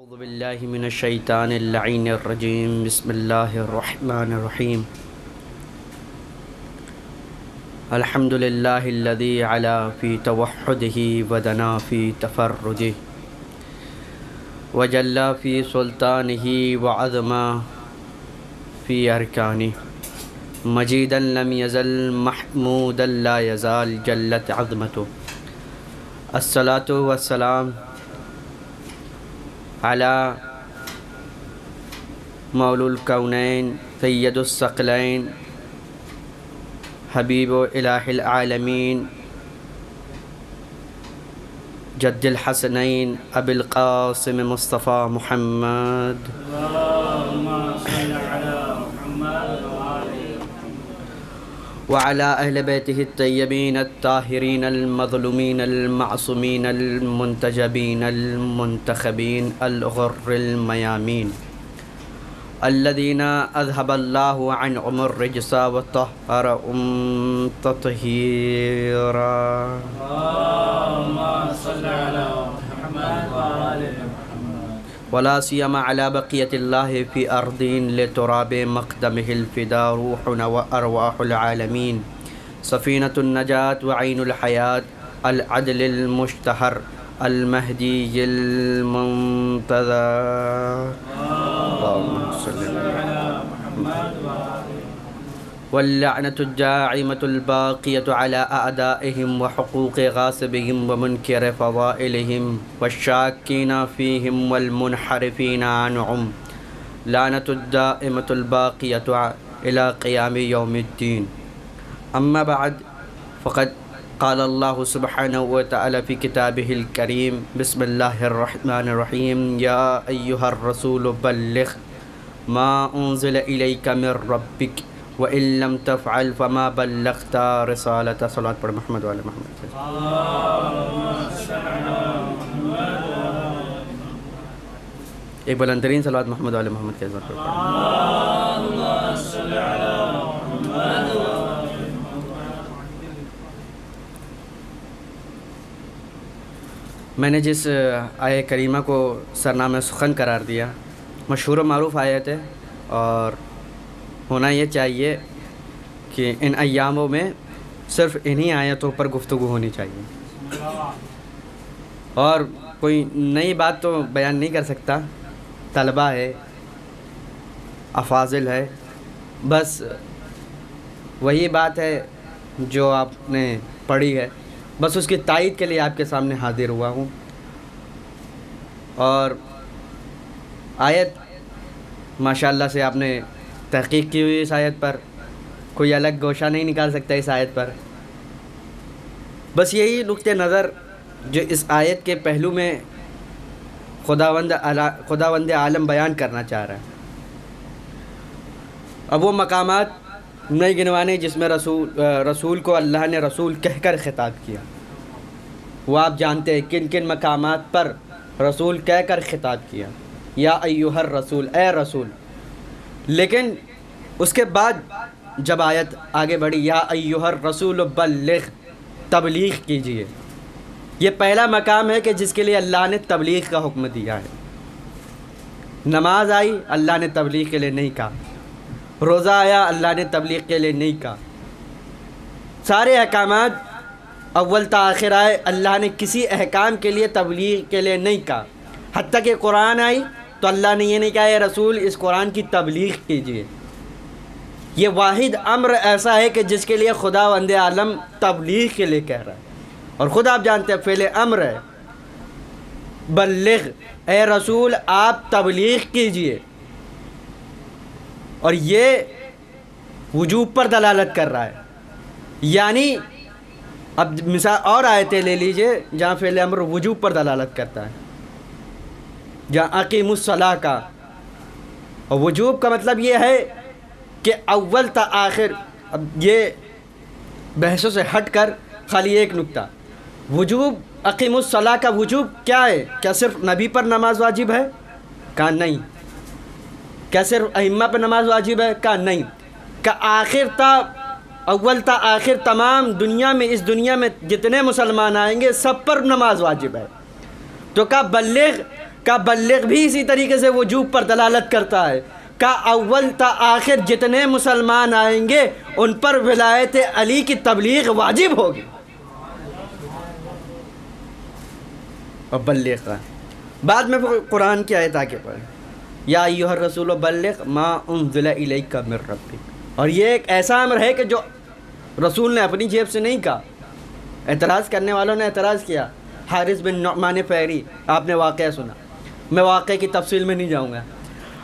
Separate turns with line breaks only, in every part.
اعوذ باللہ من الشیطان اللعین الرجیم بسم اللہ الرحمن الرحیم الحمد للہ الذی علا فی توحدہ ودنا فی تفردہ وجلا فی سلطانہ وعظما فی ارکانہ مجیدا لم یزل محمودا لا یزال جلت عظمتہ الصلاۃ والسلام علی مولا الکونین سید الثقلین حبیب الہ العالمین جد الحسنین ابی القاسم مصطفیٰ محمد وعلى أهل بيته الطيبين الطاهرين المظلومين المعصومين المنتجبين المنتخبين الغر الميامين الذين أذهب الله عنهم الرجس وطهرهم تطهيرا اللهم صل على محمد وآل محمد ولا سيما على بقية الله في أرض لتراب مقدمه الفدا روحنا وأرواح العالمين سفينة النجاة وعين الحياة العدل المشتهر المهدي المنتظر اللهم صل على محمد واللعنة الداعمة الباقية على أعدائهم وحقوق غاصبهم ومنكر فضائلهم والشاكين فيهم والمنحرفين عنهم لعنة الدائمة الباقية إلى قيام يوم الدين. أما بعد فقد قال الله سبحانه وتعالى في كتابه الكريم بسم الله الرحمن الرحيم يا أيها الرسول بلغ ما أنزل إليك من ربك وَإِن لَّمْ تَفْعَلْ فَمَا بَلَّغْتَ رِسَالَتَهُ. صلوات پڑھ محمد والے محمد. ایک بلند ترین صلوات محمد والے محمد کے ذات پر پڑھ. میں نے جس آیہ کریمہ کو سرنامہ سخن قرار دیا مشہور و معروف آیت ہے، اور ہونا یہ چاہیے کہ ان ایاموں میں صرف انہی آیتوں پر گفتگو ہونی چاہیے، اور کوئی نئی بات تو بیان نہیں کر سکتا. طلبہ ہے، افاضل ہے، بس وہی بات ہے جو آپ نے پڑھی ہے، بس اس کی تائید کے لیے آپ کے سامنے حاضر ہوا ہوں. اور آیت ماشاءاللہ سے آپ نے تحقیق کی ہوئی اس آیت پر، کوئی الگ گوشہ نہیں نکال سکتا اس آیت پر. بس یہی نقطہ نظر جو اس آیت کے پہلو میں خداوند عالم بیان کرنا چاہ رہا ہے. اب وہ مقامات نہیں گنوانے جس میں رسول کو اللہ نے رسول کہہ کر خطاب کیا. وہ آپ جانتے ہیں کن کن مقامات پر رسول کہہ کر خطاب کیا، یا ایھا الرسول، اے رسول. لیکن اس کے بعد جب آیت آگے بڑھی یا ایھا الرسول بلغ، تبلیغ کیجیے، یہ پہلا مقام ہے کہ جس کے لیے اللہ نے تبلیغ کا حکم دیا ہے. نماز آئی اللہ نے تبلیغ کے لیے نہیں کہا، روزہ آیا اللہ نے تبلیغ کے لیے نہیں کہا. سارے احکامات اول تا آخر آئے، اللہ نے کسی احکام کے لیے تبلیغ کے لیے نہیں کہا. حتیٰ کہ قرآن آئی تو اللہ نے یہ نہیں کہا اے رسول اس قرآن کی تبلیغ کیجیے. یہ واحد امر ایسا ہے کہ جس کے لیے خداوند عالم تبلیغ کے لیے کہہ رہا ہے، اور خود آپ جانتے ہیں فعل امر ہے. بلغ، اے رسول آپ تبلیغ کیجیے، اور یہ وجوب پر دلالت کر رہا ہے. یعنی اب مثال اور آیتیں لے لیجئے جہاں فعل امر وجوب پر دلالت کرتا ہے، جہاں اقیم الصلاۃ کا، اور وجوب کا مطلب یہ ہے کہ اول تا آخر. اب یہ بحثوں سے ہٹ کر خالی ایک نکتہ، وجوب اقیم الصلاۃ کا وجوب کیا ہے؟ کیا صرف نبی پر نماز واجب ہے؟ کہا نہیں. کیا صرف ائمہ پر نماز واجب ہے؟ کہا نہیں. کہ اول تا آخر تمام دنیا میں، اس دنیا میں جتنے مسلمان آئیں گے سب پر نماز واجب ہے. تو کہا بلغ، کا بلغ بھی اسی طریقے سے وجوب پر دلالت کرتا ہے، کا اول تا آخر جتنے مسلمان آئیں گے ان پر ولایت علی کی تبلیغ واجب ہوگی۔ اور بلغ کا بعد میں قرآن کی آیت آگے پڑھیں، یا ایھا الرسول بلغ ما انزل الیک من ربک، اور یہ ایک ایسا امر ہے کہ جو رسول نے اپنی جیب سے نہیں کہا۔ اعتراض کرنے والوں نے اعتراض کیا، حارث بن نعمان فہری، آپ نے واقعہ سنا، میں واقعے کی تفصیل میں نہیں جاؤں گا،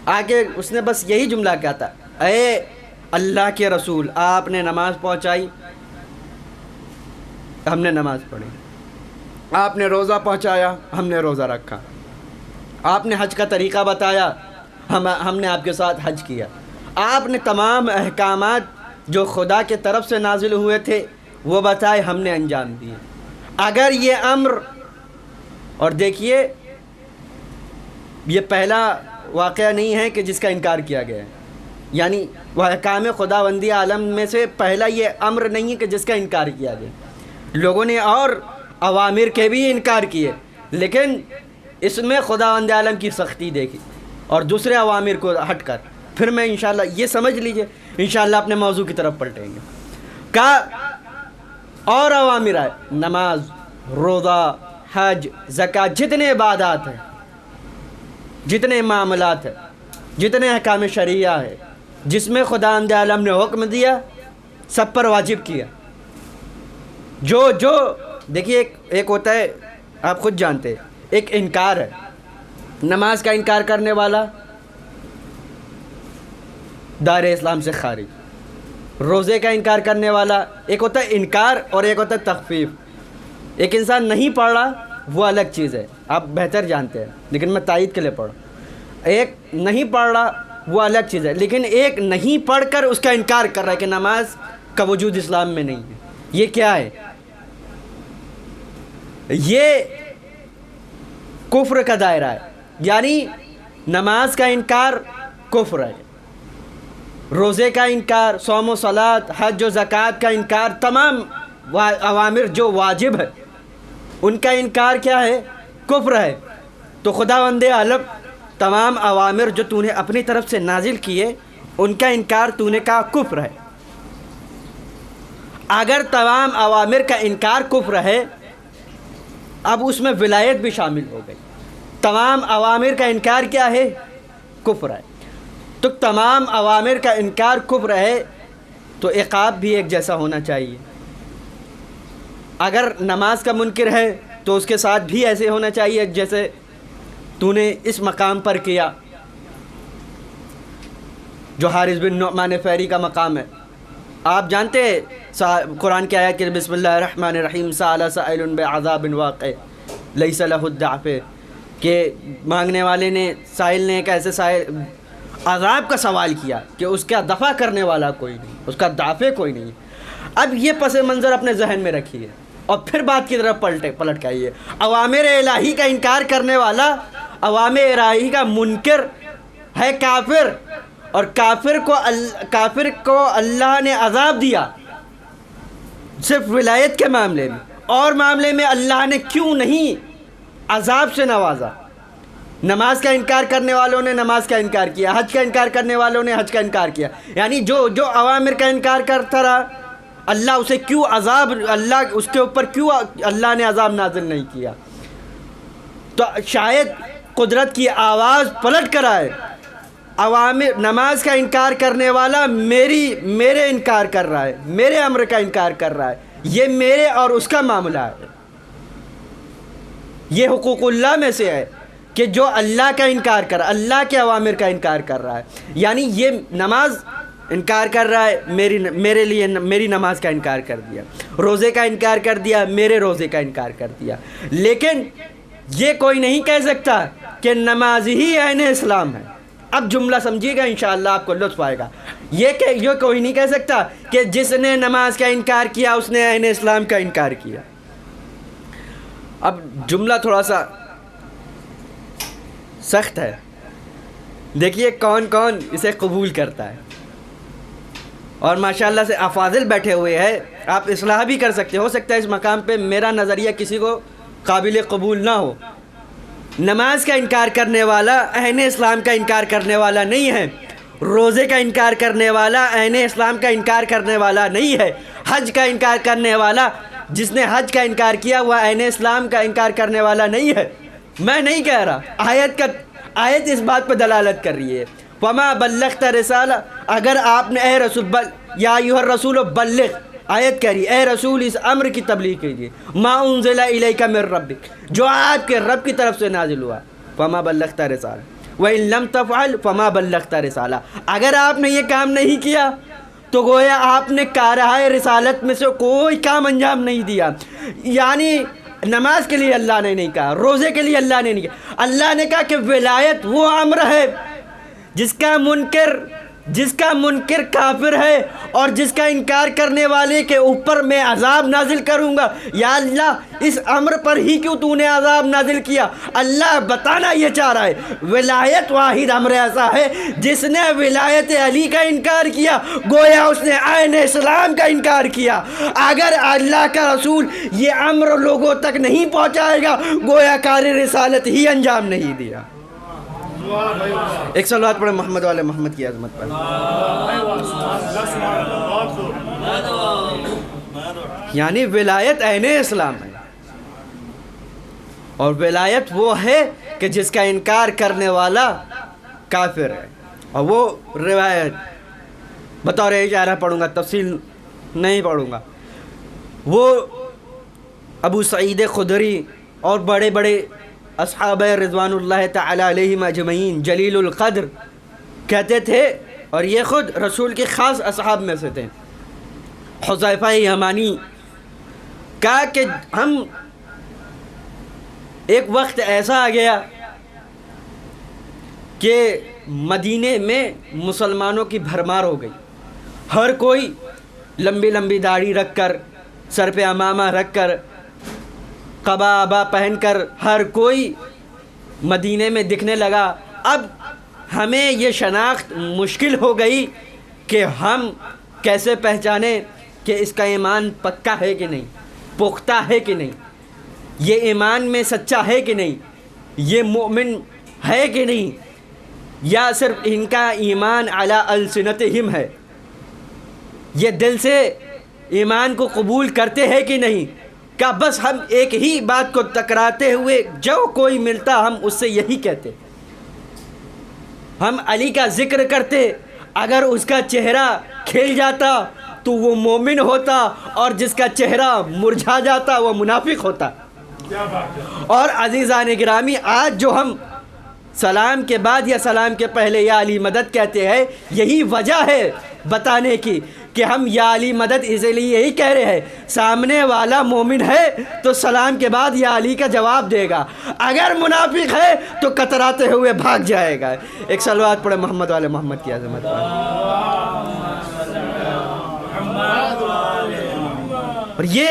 آگے اس نے بس یہی جملہ کہا تھا، اے اللہ کے رسول آپ نے نماز پہنچائی، ہم نے نماز پڑھی، آپ نے روزہ پہنچایا، ہم نے روزہ رکھا، آپ نے حج کا طریقہ بتایا، ہم نے آپ کے ساتھ حج کیا، آپ نے تمام احکامات جو خدا کے طرف سے نازل ہوئے تھے وہ بتائے، ہم نے انجام دیے۔ اگر یہ امر، اور دیکھیے یہ پہلا واقعہ نہیں ہے کہ جس کا انکار کیا گیا ہے، یعنی وہ احکام خداوندی عالم میں سے پہلا یہ امر نہیں ہے کہ جس کا انکار کیا گیا۔ لوگوں نے اور اوامر کے بھی انکار کیے، لیکن اس میں خداوند عالم کی سختی دیکھی، اور دوسرے اوامر کو ہٹ کر پھر میں انشاءاللہ یہ سمجھ لیجئے انشاءاللہ اپنے موضوع کی طرف پلٹیں گے۔ اور اوامر آئے، نماز، روزہ، حج، زکوٰۃ، جتنے عبادات ہیں، جتنے معاملات ہیں، جتنے احکام شرعیہ ہے، جس میں خداوند عالم نے حکم دیا سب پر واجب کیا۔ جو دیکھیے ایک ہوتا ہے، آپ خود جانتے ہیں، ایک انکار ہے، نماز کا انکار کرنے والا دائرہ اسلام سے خارج، روزے کا انکار کرنے والا، ایک ہوتا ہے انکار اور ایک ہوتا ہے تخفیف۔ ایک انسان نہیں پڑھ رہا وہ الگ چیز ہے، آپ بہتر جانتے ہیں، لیکن میں تائید کے لیے پڑھوں۔ ایک نہیں پڑھ رہا وہ الگ چیز ہے، لیکن ایک نہیں پڑھ کر اس کا انکار کر رہا ہے کہ نماز کا وجود اسلام میں نہیں ہے، یہ کیا ہے؟ یہ کفر کا دائرہ ہے، یعنی نماز کا انکار کفر ہے، روزے کا انکار، صوم و صلاۃ، حج و زکوٰۃ کا انکار، تمام اوامر جو واجب ہے ان کا انکار کیا ہے؟ کفر ہے۔ تو خداوند عالم تمام اوامر جو تو نے اپنی طرف سے نازل کیے ان کا انکار تو نے کہا کفر ہے۔ اگر تمام اوامر کا انکار کفر ہے، اب اس میں ولایت بھی شامل ہو گئی۔ تمام اوامر کا انکار کیا ہے؟ کفر ہے۔ تو تمام اوامر کا انکار کفر ہے تو عقاب بھی ایک جیسا ہونا چاہیے۔ اگر نماز کا منکر ہے تو اس کے ساتھ بھی ایسے ہونا چاہیے جیسے تو نے اس مقام پر کیا، جو حارث بن نعمان فہری کا مقام ہے۔ آپ جانتے ہیں قرآن کی آیت کہ بسم اللہ الرحمن الرحیم، سأل سائل بعذاب واقع لیس لہ الدافع، کہ مانگنے والے نے، سائل نے ایک ایسے سائل عذاب کا سوال کیا کہ اس کا دفع کرنے والا کوئی نہیں، اس کا دافع کوئی نہیں۔ اب یہ پس منظر اپنے ذہن میں رکھیے اور پھر بات کی طرف پلٹ کے آئیے۔ اوامر الہی کا انکار کرنے والا، اوامر الہی کا منکر ہے کافر، اور کافر کو اللہ نے عذاب دیا صرف ولایت کے معاملے میں، اور معاملے میں اللہ نے کیوں نہیں عذاب سے نوازا؟ نماز کا انکار کرنے والوں نے نماز کا انکار کیا، حج کا انکار کرنے والوں نے حج کا انکار کیا، یعنی جو اوامر کا انکار کرتا رہا اللہ اسے کیوں عذاب، اللہ اس کے اوپر کیوں اللہ نے عذاب نازل نہیں کیا؟ تو شاید قدرت کی آواز پلٹ کر آئے، اوامر نماز کا انکار کرنے والا میرے انکار کر رہا ہے، میرے امر کا انکار کر رہا ہے، یہ میرے اور اس کا معاملہ ہے۔ یہ حقوق اللہ میں سے ہے کہ جو اللہ کا انکار کر رہا ہے، اللہ کے اوامر کا انکار کر رہا ہے، یعنی یہ نماز انکار کر رہا ہے، میرے لیے میری نماز کا انکار کر دیا، روزے کا انکار کر دیا، میرے روزے کا انکار کر دیا۔ لیکن یہ کوئی نہیں کہہ سکتا کہ نماز ہی عین اسلام ہے۔ اب جملہ سمجھیے گا انشاءاللہ آپ کو لطف آئے گا۔ یہ کوئی نہیں کہہ سکتا کہ جس نے نماز کا انکار کیا اس نے عین اسلام کا انکار کیا۔ اب جملہ تھوڑا سا سخت ہے، دیکھیے کون کون اسے قبول کرتا ہے، اور ماشاءاللہ سے افاضل بیٹھے ہوئے ہیں، آپ اصلاح بھی کر سکتے، ہو سکتا ہے اس مقام پہ میرا نظریہ کسی کو قابل قبول نہ ہو، نماز کا انکار کرنے والا عین اسلام کا انکار کرنے والا نہیں ہے، روزے کا انکار کرنے والا عین اسلام کا انکار کرنے والا نہیں ہے، حج کا انکار کرنے والا جس نے حج کا انکار کیا وہ عین اسلام کا انکار کرنے والا نہیں ہے۔ میں نہیں کہہ رہا، آیت اس بات پہ دلالت کر رہی ہے، وما بلغت رسالہ، اگر آپ نے اے رسول یا ایھا الرسول بلغ، آیت کہہ رہی ہے اے رسول اس امر کی تبلیغ کیجیے، ما انزل الیک من ربک، جو آپ کے رب کی طرف سے نازل ہوا، فما بلغت رسالہ وَإِن لَمْ تَفْعَلْ فَمَا بَلَّغْتَ رِسَالَہ، اگر آپ نے یہ کام نہیں کیا تو گویا آپ نے کارہائے رسالت میں سے کوئی کام انجام نہیں دیا۔ یعنی نماز کے لیے اللہ نے نہیں کہا، روزے کے لیے اللہ نے نہیں کہا، اللہ نے کہا کہ ولایت وہ امر ہے جس کا منکر کافر ہے اور جس کا انکار کرنے والے کے اوپر میں عذاب نازل کروں گا۔ یا اللہ اس امر پر ہی کیوں تو نے عذاب نازل کیا؟ اللہ بتانا یہ چاہ رہا ہے ولایت واحد امر ایسا ہے جس نے ولایت علی کا انکار کیا گویا اس نے عین اسلام کا انکار کیا۔ اگر اللہ کا رسول یہ امر لوگوں تک نہیں پہنچائے گا گویا کار رسالت ہی انجام نہیں دیا۔ ایک صلوات پڑھیں محمد والے محمد کی عظمت پر۔ یعنی ولایت عین اسلام ہے، اور ولایت وہ ہے کہ جس کا انکار کرنے والا کافر ہے۔ اور وہ روایت بطور اشارہ پڑھوں گا، تفصیل نہیں پڑھوں گا، وہ ابو سعید خدری اور بڑے بڑے اصحاب رضوان اللہ تعالی علیہم اجمعین جلیل القدر کہتے تھے، اور یہ خود رسول کے خاص اصحاب میں سے تھے، حذیفہ یمانی، کہا کہ ہم ایک وقت ایسا آ گیا کہ مدینے میں مسلمانوں کی بھرمار ہو گئی، ہر کوئی لمبی لمبی داڑھی رکھ کر، سر پہ عمامہ رکھ کر، قبا ابا پہن کر ہر کوئی مدینے میں دکھنے لگا۔ اب ہمیں یہ شناخت مشکل ہو گئی کہ ہم کیسے پہچانیں کہ اس کا ایمان پکا ہے کہ نہیں، پختہ ہے کہ نہیں، یہ ایمان میں سچا ہے کہ نہیں، یہ مومن ہے کہ نہیں، یا صرف ان کا ایمان علی السنتہم ہے، یہ دل سے ایمان کو قبول کرتے ہیں کہ نہیں۔ کہ بس ہم ایک ہی بات کو ٹکراتے ہوئے جو کوئی ملتا ہم اس سے یہی کہتے، ہم علی کا ذکر کرتے، اگر اس کا چہرہ کھل جاتا تو وہ مومن ہوتا، اور جس کا چہرہ مرجھا جاتا وہ منافق ہوتا۔ اور عزیزان گرامی، آج جو ہم سلام کے بعد یا سلام کے پہلے یا علی مدد کہتے ہیں، یہی وجہ ہے بتانے کی کہ ہم یا علی مدد اس لیے یہی کہہ رہے ہیں، سامنے والا مومن ہے تو سلام کے بعد یا علی کا جواب دے گا، اگر منافق ہے تو کتراتے ہوئے بھاگ جائے گا۔ ایک صلوات پڑھے محمد والے محمد کی عظمت پر۔ اور یہ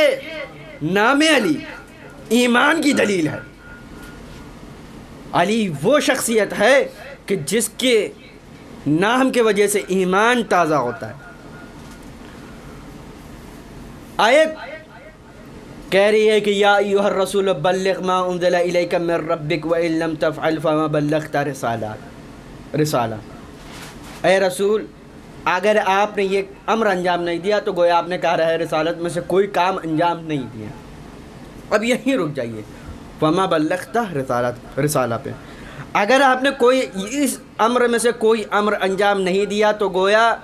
نام علی ایمان کی دلیل ہے۔ علی وہ شخصیت ہے کہ جس کے نام کی وجہ سے ایمان تازہ ہوتا ہے۔ آیت کہہ رہی ہے کہ یا ایھا الرسول بلغ ما انزل الیک من ربک وان لم تفعل فما بلغت رسالہ، اے رسول اگر آپ نے یہ امر انجام نہیں دیا تو گویا آپ نے کہا ہے رسالت میں سے کوئی کام انجام نہیں دیا۔ اب یہیں رک جائیے، فما بلغت رسالہ پہ، اگر آپ نے کوئی اس امر میں سے کوئی امر انجام نہیں دیا تو گویا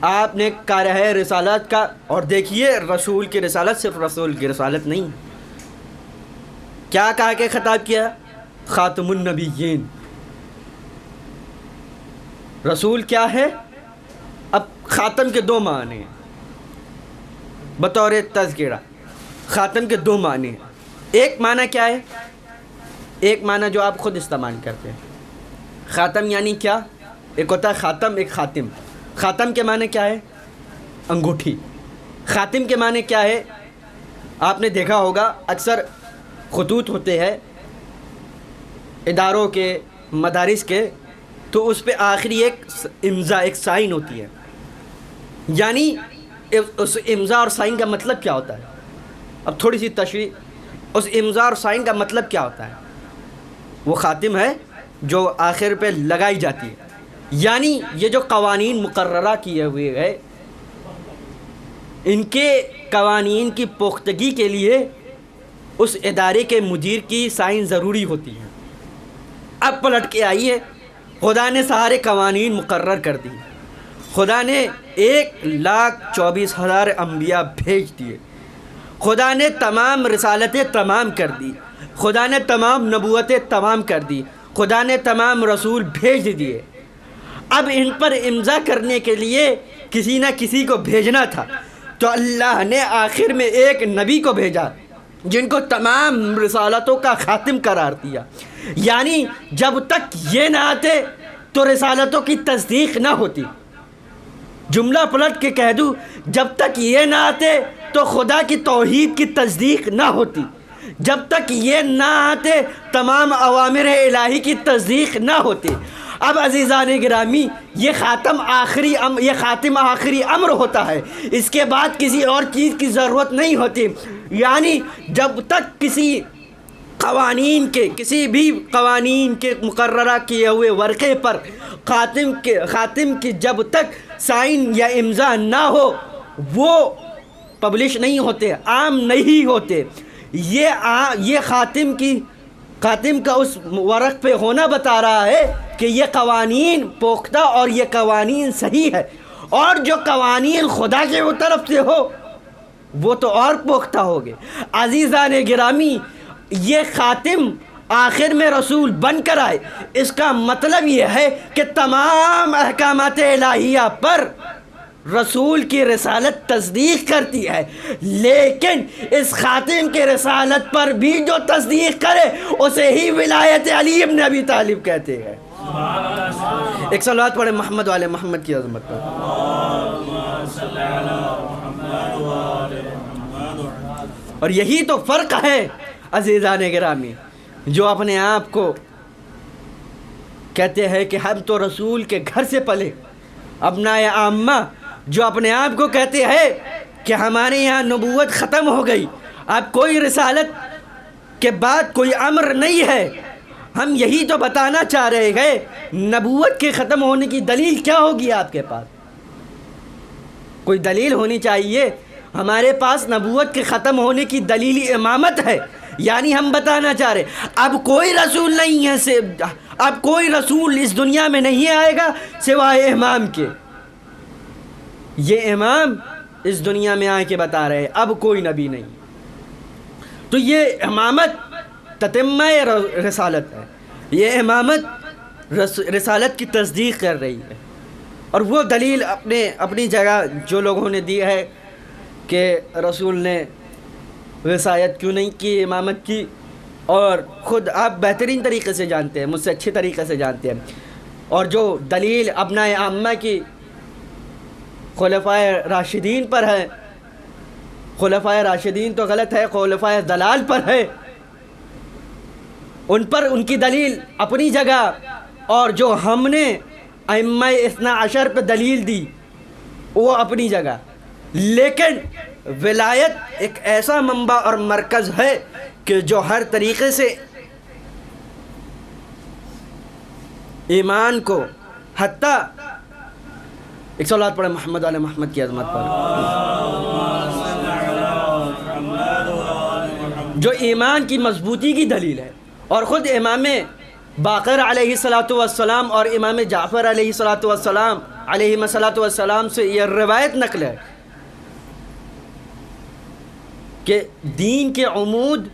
آپ نے کہا ہے رسالت کا۔ اور دیکھیے رسول کی رسالت صرف رسول کی رسالت نہیں، کیا کہا کہ خطاب کیا؟ خاتم النبیین۔ رسول کیا ہے؟ اب خاتم کے دو معنی ہیں بطور تذکرہ، خاتم کے دو معنی ہیں۔ ایک معنی کیا ہے؟ ایک معنی جو آپ خود استعمال کرتے ہیں، خاتم یعنی کیا؟ ایک ہوتا ہے خاتم، ایک خاتم۔ خاتم کے معنی کیا ہے؟ انگوٹھی۔ خاتم کے معنی کیا ہے؟ آپ نے دیکھا ہوگا اکثر خطوط ہوتے ہیں اداروں کے، مدارس کے، تو اس پہ آخری ایک امضا، ایک سائن ہوتی ہے۔ یعنی اس امضا اور سائن کا مطلب کیا ہوتا ہے؟ اب تھوڑی سی تشریح، اس امضا اور سائن کا مطلب کیا ہوتا ہے؟ وہ خاتم ہے جو آخر پہ لگائی جاتی ہے. یعنی یہ جو قوانین مقررہ کیے ہوئے ہیں، ان کے قوانین کی پختگی کے لیے اس ادارے کے مدیر کی سائن ضروری ہوتی ہے. اب پلٹ کے آئیے، خدا نے سارے قوانین مقرر کر دی. خدا نے 1,24,000 انبیاء بھیج دیے. خدا نے تمام رسالتیں تمام کر دی. خدا نے تمام نبوتیں تمام کر دی. خدا نے تمام رسول بھیج دیے. اب ان پر امضا کرنے کے لیے کسی نہ کسی کو بھیجنا تھا، تو اللہ نے آخر میں ایک نبی کو بھیجا جن کو تمام رسالتوں کا خاتم قرار دیا. یعنی جب تک یہ نہ آتے تو رسالتوں کی تصدیق نہ ہوتی. جملہ پلٹ کے کہہ دوں، جب تک یہ نہ آتے تو خدا کی توحید کی تصدیق نہ ہوتی. جب تک یہ نہ آتے تمام اوامر الہی کی تصدیق نہ ہوتی. اب عزیزان گرامی، یہ خاتم آخری امر ہوتا ہے. اس کے بعد کسی اور چیز کی ضرورت نہیں ہوتی. یعنی جب تک کسی بھی قوانین کے مقررہ کیے ہوئے ورقے پر خاتم کی جب تک سائن یا امضا نہ ہو، وہ پبلش نہیں ہوتے، عام نہیں ہوتے. یہ خاتم کا اس ورق پہ ہونا بتا رہا ہے کہ یہ قوانین پختہ اور یہ قوانین صحیح ہے. اور جو قوانین خدا کے طرف سے ہو وہ تو اور پختہ ہوگے. عزیزان گرامی، یہ خاتم آخر میں رسول بن کر آئے، اس کا مطلب یہ ہے کہ تمام احکامات الہیہ پر رسول کی رسالت تصدیق کرتی ہے. لیکن اس خاتم کی رسالت پر بھی جو تصدیق کرے اسے ہی ولایت علی ابن ابی طالب کہتے ہیں. ایک صلوات پڑھیں محمد والے محمد کی عظمت پر. اور یہی تو فرق ہے عزیزان گرامی، جو اپنے آپ کو کہتے ہیں کہ ہم تو رسول کے گھر سے پلے، ابنائے عامہ جو اپنے آپ کو کہتے ہیں کہ ہمارے یہاں نبوت ختم ہو گئی، اب کوئی رسالت کے بعد کوئی امر نہیں ہے. ہم یہی تو بتانا چاہ رہے ہیں. نبوت کے ختم ہونے کی دلیل کیا ہوگی آپ کے پاس؟ کوئی دلیل ہونی چاہیے. ہمارے پاس نبوت کے ختم ہونے کی دلیل امامت ہے. یعنی ہم بتانا چاہ رہے اب کوئی رسول نہیں ہے، اب کوئی رسول اس دنیا میں نہیں آئے گا سوائے امام کے. یہ امام اس دنیا میں آ کے بتا رہے اب کوئی نبی نہیں. تو یہ امامت تتمہ رسالت ہے. یہ امامت رسالت کی تصدیق کر رہی ہے. اور وہ دلیل اپنی جگہ جو لوگوں نے دی ہے کہ رسول نے وصایت کیوں نہیں کی امامت کی، اور خود آپ بہترین طریقے سے جانتے ہیں، مجھ سے اچھے طریقے سے جانتے ہیں. اور جو دلیل ابنائے عامہ کی خلفائے راشدین پر ہے، خلفائے راشدین تو غلط ہے، خلفائے دلال پر ہے، ان کی دلیل اپنی جگہ، اور جو ہم نے ائمہ اثنا عشر پہ دلیل دی وہ اپنی جگہ. لیکن ولایت ایک ایسا منبع اور مرکز ہے کہ جو ہر طریقے سے ایمان کو، حتیٰ ایک صلوات پڑھیں محمد علی محمد کی عظمت پر، جو ایمان کی مضبوطی کی دلیل ہے. اور خود امام باقر علیہ السلام اور امام جعفر علیہ السلام سے یہ روایت نقل ہے کہ دین کے عمود،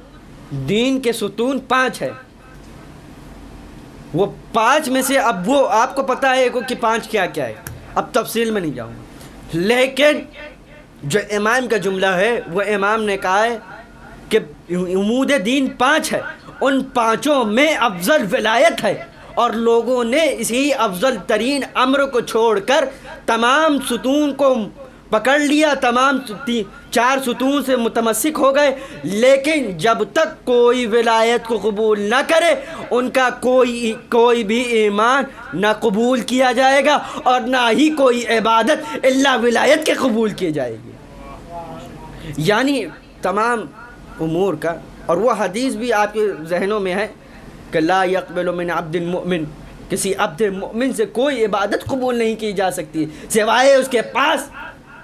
دین کے ستون 5 ہے. وہ 5 میں سے اب وہ آپ کو پتہ ہے کہ 5 کیا کیا ہے، اب تفصیل میں نہیں جاؤں گا. لیکن جو امام کا جملہ ہے وہ امام نے کہا ہے کہ عمود دین 5 ہے، ان 5 میں افضل ولایت ہے. اور لوگوں نے اسی افضل ترین امر کو چھوڑ کر تمام ستون کو پکڑ لیا، تمام 4 ستون سے متمسک ہو گئے. لیکن جب تک کوئی ولایت کو قبول نہ کرے ان کا کوئی بھی ایمان نہ قبول کیا جائے گا، اور نہ ہی کوئی عبادت الا ولایت کے قبول کی جائے گی. یعنی تمام امور کا. اور وہ حدیث بھی آپ کے ذہنوں میں ہے کہ لا يقبل من عبد مؤمن، کسی عبد مؤمن سے کوئی عبادت قبول نہیں کی جا سکتی سوائے اس کے پاس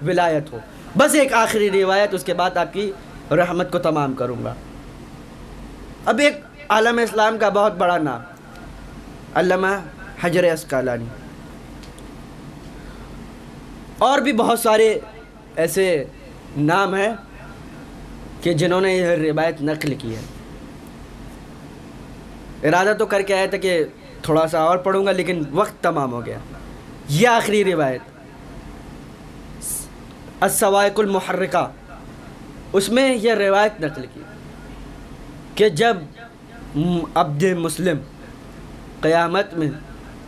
ولایت ہو۔ بس ایک آخری روایت، اس کے بعد آپ کی رحمت کو تمام کروں گا۔ اب ایک عالم اسلام کا بہت بڑا نام علامہ حجر عسقلانی، اور بھی بہت سارے ایسے نام ہیں کہ جنہوں نے یہ روایت نقل کی ہے۔ ارادہ تو کر کے آیا تھا کہ تھوڑا سا اور پڑھوں گا، لیکن وقت تمام ہو گیا۔ یہ آخری روایت الصواعق المحرقہ، اس میں یہ روایت نقل کی کہ جب عبد مسلم قیامت میں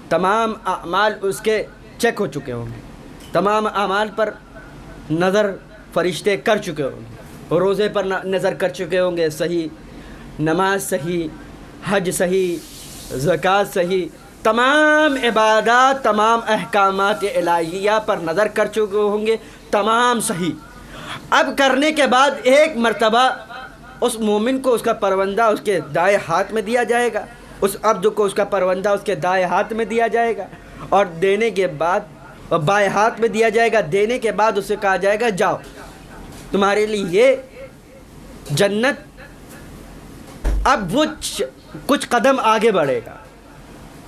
تمام اعمال اس کے چیک ہو چکے ہوں گے، تمام اعمال پر نظر فرشتے کر چکے ہوں گے، روزے پر نظر کر چکے ہوں گے، صحیح نماز صحیح، حج صحیح، زکوٰۃ صحیح، تمام عبادات، تمام احکامات الہیہ پر نظر کر چکے ہوں گے، تمام صحیح۔ اب کرنے کے بعد ایک مرتبہ اس مومن کو اس کا پروندہ اس کے دائیں ہاتھ میں دیا جائے گا، اس عبد کو اس کا پروندہ اس کے دائیں ہاتھ میں دیا جائے گا، اور دینے کے بعد بائیں ہاتھ میں دیا جائے گا۔ دینے کے بعد اسے کہا جائے گا جاؤ تمہارے لیے یہ جنت۔ اب وہ کچھ قدم آگے بڑھے گا،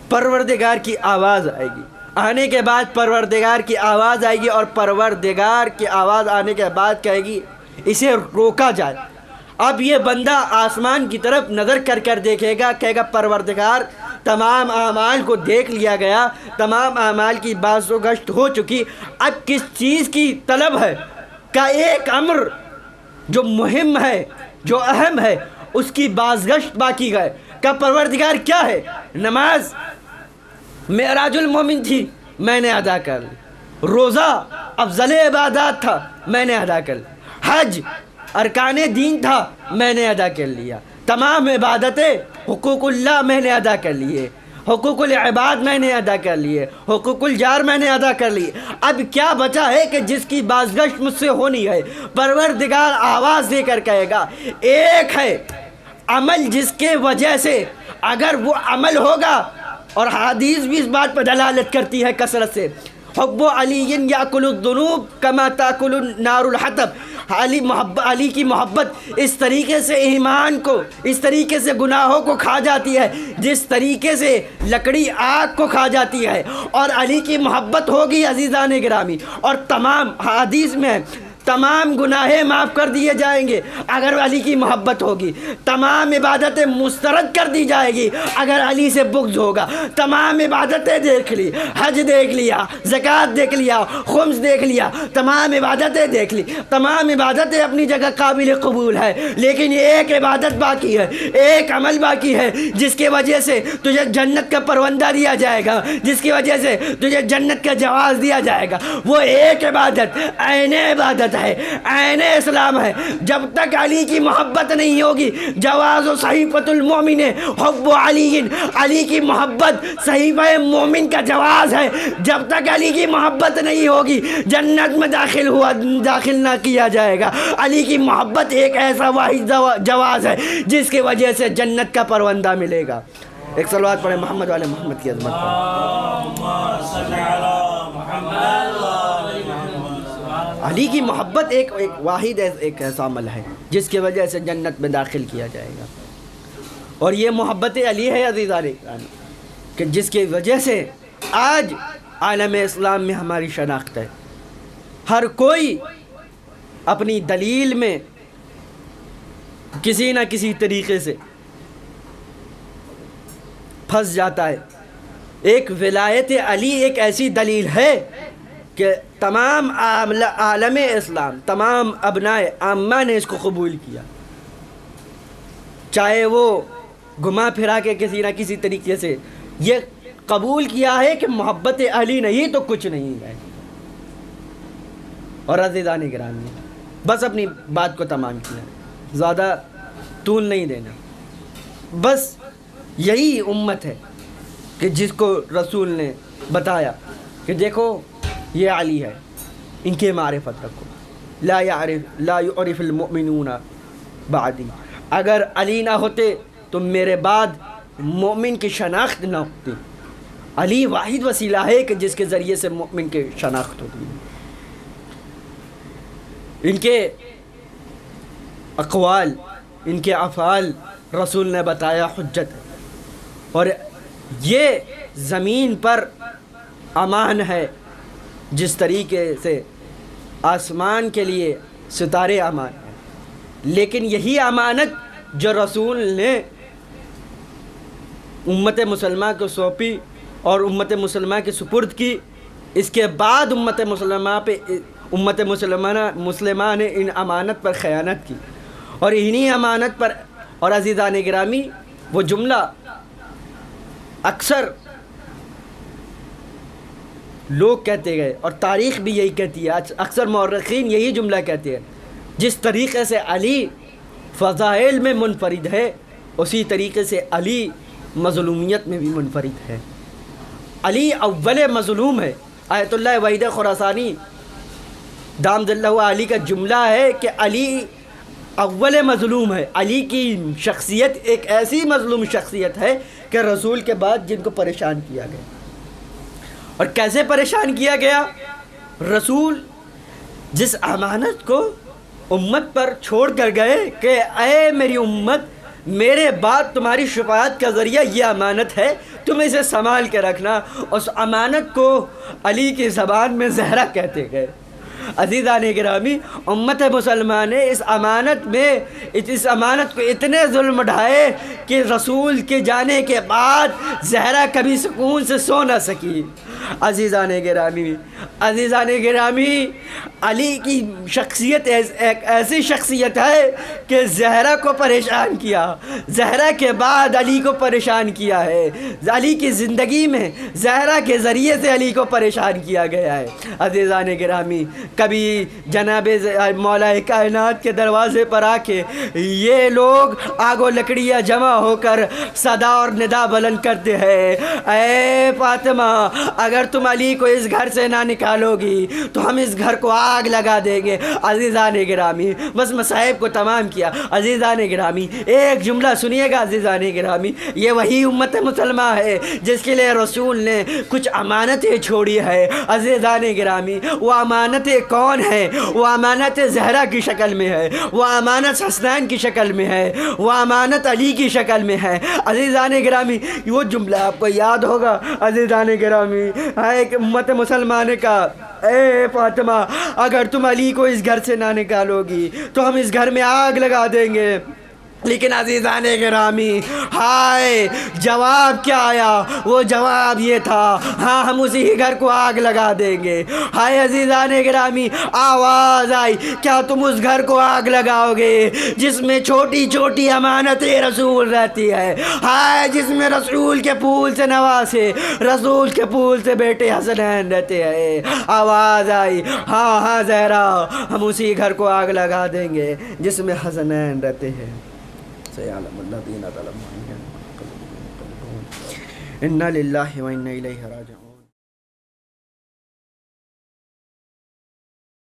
پروردگار کی آواز آئے گی، آنے کے بعد پروردگار کی آواز آئے گی، اور پروردگار کی آواز آنے کے بعد کہے گی اسے روکا جائے۔ اب یہ بندہ آسمان کی طرف نظر کر کر دیکھے گا، کہے گا پروردگار تمام اعمال کو دیکھ لیا گیا، تمام اعمال کی باز و گشت ہو چکی، اب کس چیز کی طلب ہے؟ کا ایک امر جو مہم ہے، جو اہم ہے، اس کی بازگشت باقی ہے۔ کا پروردگار کیا ہے؟ نماز معراج المومن تھی، میں نے ادا کر لی۔ روزہ افضل عبادات تھا، میں نے ادا کر لی۔ حج ارکان دین تھا، میں نے ادا کر لیا۔ تمام عبادتیں، حقوق اللہ میں نے ادا کر لیے، حقوق العباد میں نے ادا کر لیے، حقوق الجار میں نے ادا کر لیے۔ اب کیا بچا ہے کہ جس کی بازگشت مجھ سے ہونی ہے؟ پروردگار آواز دے کر کہے گا ایک ہے عمل جس کے وجہ سے اگر وہ عمل ہوگا، اور حدیث بھی اس بات پر دلالت کرتی ہے کثرت سے، حب علی یاکل الذنوب کما تاکل النار الحطب، علی کی محبت اس طریقے سے ایمان کو، اس طریقے سے گناہوں کو کھا جاتی ہے جس طریقے سے لکڑی آگ کو کھا جاتی ہے۔ اور علی کی محبت ہوگی عزیزان گرامی، اور تمام حدیث میں تمام گناہیں معاف کر دیے جائیں گے اگر علی کی محبت ہوگی، تمام عبادتیں مسترد کر دی جائے گی اگر علی سے بغض ہوگا۔ تمام عبادتیں دیکھ لی، حج دیکھ لیا، زکوٰۃ دیکھ لیا، خمس دیکھ لیا، تمام عبادتیں دیکھ لی، تمام عبادتیں اپنی جگہ قابل قبول ہے، لیکن ایک عبادت باقی ہے، ایک عمل باقی ہے جس کی وجہ سے تجھے جنت کا پروندہ دیا جائے گا، جس کی وجہ سے تجھے جنت کا جواز دیا جائے گا۔ وہ ایک عبادت عین عبادت ہے، عین اسلام ہے۔ جب تک علی کی محبت نہیں ہوگی، جواز و صحیفۃ المؤمن حب علی، علی کی محبت صحیفہ مومن کا جواز ہے۔ جب تک علی کی محبت نہیں ہوگی، جنت میں داخل نہ کیا جائے گا۔ علی کی محبت ایک ایسا واحد جواز ہے جس کی وجہ سے جنت کا پروندہ ملے گا۔ ایک صلوات پڑھیں محمد والے محمد کی عظمت علی کی محبت ایک واحد ایک ایسا عمل ہے جس کی وجہ سے جنت میں داخل کیا جائے گا۔ اور یہ محبت علی ہے عزیزان کہ جس کی وجہ سے آج عالم اسلام میں ہماری شناخت ہے۔ ہر کوئی اپنی دلیل میں کسی نہ کسی طریقے سے پھنس جاتا ہے۔ ایک ولایت علی ایک ایسی دلیل ہے کہ تمام عالم اسلام، تمام ابنائے عامہ نے اس کو قبول کیا، چاہے وہ گھما پھرا کے کسی نہ کسی طریقے سے یہ قبول کیا ہے کہ محبت علی نہیں تو کچھ نہیں ہے۔ اور عزیزان گرامی، بس اپنی بات کو تمام کیا، زیادہ طول نہیں دینا۔ بس یہی امت ہے کہ جس کو رسول نے بتایا کہ دیکھو یہ علی ہے، ان کے معرفت رکھو۔ لا يعرف المؤمنون بعدی، اگر علی نہ ہوتے تو میرے بعد مومن کی شناخت نہ ہوتی. علی واحد وسیلہ ہے کہ جس کے ذریعے سے مومن کی شناخت ہوتی ہے. ان کے اقوال، ان کے افعال رسول نے بتایا حجت ہے. اور یہ زمین پر امان ہے جس طریقے سے آسمان کے لیے ستارے امان ہیں. لیکن یہی امانت جو رسول نے امت مسلمہ کو سونپی اور امت مسلمہ کے سپرد کی، اس کے بعد امت مسلمہ نے ان امانت پر خیانت کی. اور انہی امانت پر، اور عزیزان گرامی، وہ جملہ اکثر لوگ کہتے گئے اور تاریخ بھی یہی کہتی ہے، اکثر مورخین یہی جملہ کہتے ہیں، جس طریقے سے علی فضائل میں منفرد ہے اسی طریقے سے علی مظلومیت میں بھی منفرد ہے. علی اول مظلوم ہے. آیت اللہ وحید خراسانی دامد اللہ علی کا جملہ ہے کہ علی اول مظلوم ہے. علی کی شخصیت ایک ایسی مظلوم شخصیت ہے کہ رسول کے بعد جن کو پریشان کیا گیا. اور کیسے پریشان کیا گیا؟ رسول جس امانت کو امت پر چھوڑ کر گئے کہ اے میری امت، میرے بعد تمہاری شفاعت کا ذریعہ یہ امانت ہے، تم اسے سنبھال کے رکھنا. اس امانت کو علی کی زبان میں زہرا کہتے گئے. عزیزان گرامی، امت مسلمان نے اس امانت کو اتنے ظلم ڈھائے کہ رسول کے جانے کے بعد زہرا کبھی سکون سے سو نہ سکی. عزیزان گرامی، علی کی شخصیت ایک ایسی شخصیت ہے کہ زہرا کو پریشان کیا، زہرا کے بعد علی کو پریشان کیا ہے. علی کی زندگی میں زہرا کے ذریعے سے علی کو پریشان کیا گیا ہے. عزیزان گرامی، کبھی جناب مولا کائنات کے دروازے پر آ کے یہ لوگ آگ و لکڑیاں جمع ہو کر صدا اور ندا بلند کرتے ہیں، اے فاطمہ، اگر تم علی کو اس گھر سے نہ نکالو گی تو ہم اس گھر کو آگ لگا دیں گے. عزیزان گرامی، بس مصائب کو تمام کیا. عزیزان گرامی، ایک جملہ سنیے گا. عزیزان گرامی، یہ وہی امت مسلمہ ہے جس کے لیے رسول نے کچھ امانتیں چھوڑی ہے. عزیزان گرامی، وہ امانتیں کون ہیں؟ وہ امانت زہرا کی شکل میں ہے، وہ امانت حسنین کی شکل میں ہے، وہ امانت علی کی شکل میں ہے. عزیزان گرامی، وہ جملہ آپ کو یاد ہوگا. عزیزان گرامی، ایک امت مسلمان کا، اے فاطمہ، اگر تم علی کو اس گھر سے نہ نکالو گی تو ہم اس گھر میں آگ لگا دیں گے. لیکن عزیزان گرامی، ہائے، جواب کیا آیا؟ وہ جواب یہ تھا، ہاں ہم اسی گھر کو آگ لگا دیں گے. ہائے عزیزان گرامی، آواز آئی، کیا تم اس گھر کو آگ لگاؤ گے جس میں چھوٹی چھوٹی امانت رسول رہتی ہے؟ ہائے، جس میں رسول کے پھول سے نواسے، رسول کے پھول سے بیٹے حسنین رہتے ہیں. آواز آئی، ہاں ہاں زہرا، ہم اسی گھر کو آگ لگا دیں گے جس میں حسنین رہتے ہیں. سيعلم الذين ظلموا أنهم ينقلبون. إنا لله وإنا إليه راجعون.